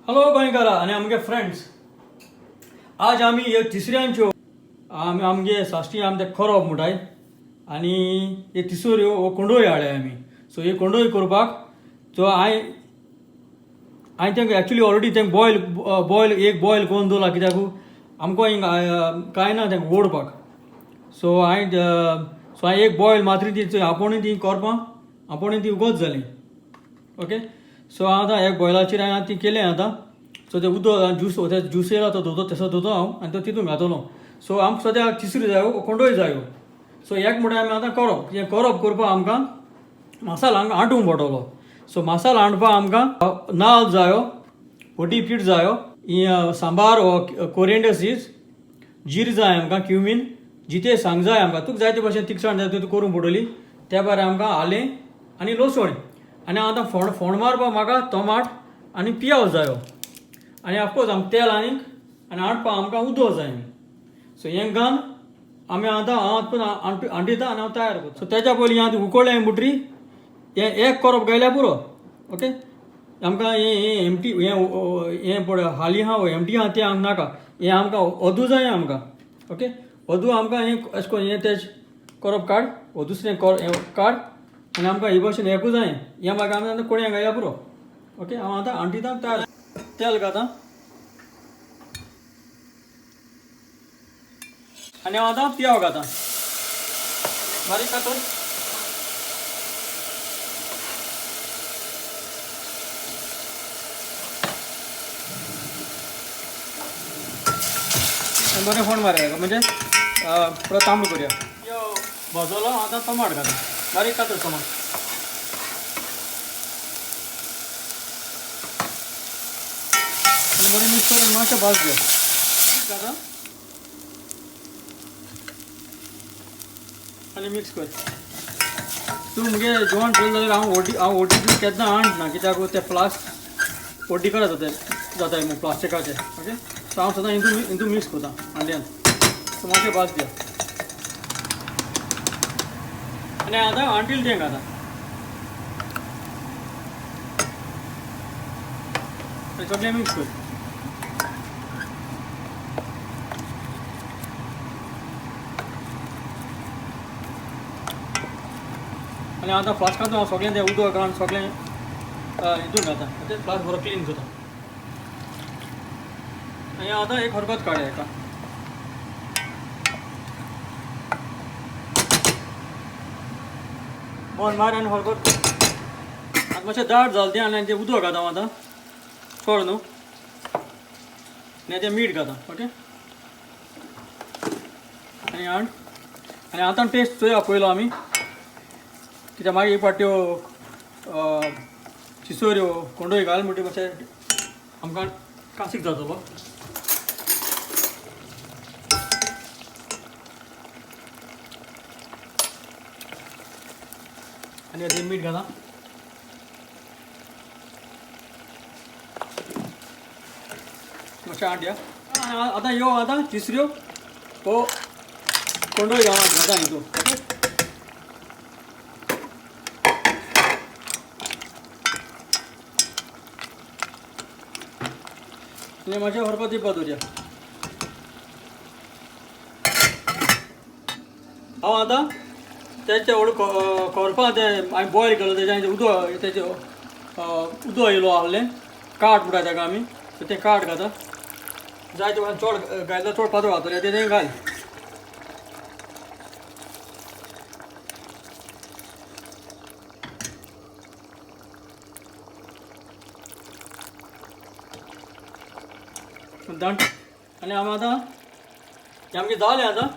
Hello गोंयकारा आनी आमगे friends, आज आमी हे तिसऱ्यांच्यो आमगे साश्टी आमी ते खरोप म्हणटाय आनी हे तिसऱ्यो हो कोंडोय हाडल्या आमी. सो हे कोंडोय करपाक सो हांवें तेंका एक्चुली ऑलरेडी तेंका बॉयल करून दवरला, कित्याक आमकां हिंगा कांय ना तेंका ओडपाक. सो हांवें एक बॉयल मात्र ती आपुणूय ती करपां आपुणूय ती उगोत जाली. ओके, सो आतां एक बॉयलाचेर हांवें ती केलें आतां. सो ते उदक ज्यूस येयला तो धुतो तसो धुतो हांव आनी तो तितून घातलो. सो आमकां सद्याक तिसरी जायो कोंडोय जायो. सो एक म्हणटा आमी आतां करप हें करपाक आमकां मसालो हांगा हांटूंक पडटलो. सो मसालो हांडपाक आमकां नाल्ल जायो, फोटी पीठ जायो, सांबार वो कोरिएंडर सीड्स, जीर जाय आमकां, क्युमीन, जितें सांग जाय आमकां. तुका जाय ते भशेन तिखसाण जाय ती करूंक पडटली. त्या भायर आमकां आलें आनी लसूण आनी आतां फोंड मारपाक म्हाका टोमाट आनी पियाव जायो आनी ऑफकोर्स आमकां तेल आनी हांडपाक आमकां उदक जाय. सो हें घालून आमी आतां हांडीता आनी हांव तयार करता. सो तेच्या पयलीं आतां उकडलें म्हणटरी हें एक करप गायल्यार पुरो. ओके, आमकां हें एमटी हें पळय हाली आहा एमटी आहा तें आमकां नाका. हें आमकां ओदू जाय आमकां. ओके, ओदू आमकां हें अशें करून हें तेज करप काड वो दुसरें काड आनी आमकां हे भशेन हेकू जाय. हें मागीर आमी आतां कोणयां गायल्यार पुरो. ओके, हांव आतां हांडीता तयार. तेल घाता आनी हांव आतां पियाव घाता बारीक कातर. बरें फोंड मारया म्हणजे परत तांबडो करुया. भाजलो आतां टमाट घाता बारीक कातर टमाट. आनी बरें मिक्स करून मातशें भाजया घाता आनी मिक्स कर. तूं मुगे जेवण पळयलें जाल्यार हांव ओटी केन्ना हाडना, कित्याक ते फ्लास्क ओटी करा जाताय मग प्लास्टिकाचे. ओके, सो हांव सदां हितून मिक्स करता हांड्यान. सो मातशें भाजया आनी आतां हांडील तें घाता सगळें मिक्स कर. आनी आतां फ्लास्कांतून हांव सगळें तें उदक घालून सगळें हितून घाता. ओके, फ्लास्क बरो क्लीन करता आनी आतां एक खरकत काडया हेका. बंद मार आनी खरकत आतां मातशें दाट जालें तें आनी तें उदक घाता आतां चड न्हू आनी तें मीठ घाता. ओके, आनी हाड आनी आतां टेस्ट चोया पयलो आमी, कित्याक मागीर एक पाट्यो तिसऱ्यो कोंडोय घाल म्हणटी मातशें आमकां कासीक जातलो. आनी आतां मीठ घाला मातशें हाडया. आतां ह्यो आतां तिसऱ्यो हो कोंडोय घाता हितून. ओके, आनी मातशें खरकत दिवपा दवरया. हांव आतां तेचे करपा तें हांवें बॉयल केलो तेजें उदक येयलो आहलें काट म्हणटा तेका आमी. सो तें काट घाता. जाय ते चड घायल्यार चड पातळ घातलें तें घाल. दांट आनी हांव आतां हें आमगे जालें आतां.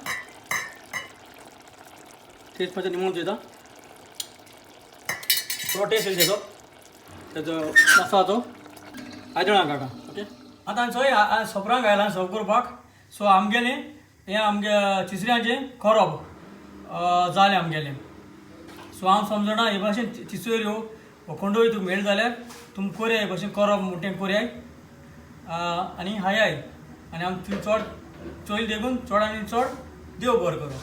टेस्ट मातशें निमून दिता थोडो टेस्ट येयलो तेजो मसालाचो आयदनां काडा. ओके, आतां चोय सोपरांक घायला सर्व करपाक. सो आमगेलें हें आमगे तिसऱ्यांचें खरोप जालें आमगेलें. सो हांव समजणा हे भाशेन तिसऱ्यो कोंडोय तुका मेळ जाल्यार तुमी कोरया हे भाशेन करप म्हणटें कोरयाय आनी हायाय आनी आमकां चड चोयल देखून चड आनी चड देव बरें करूं.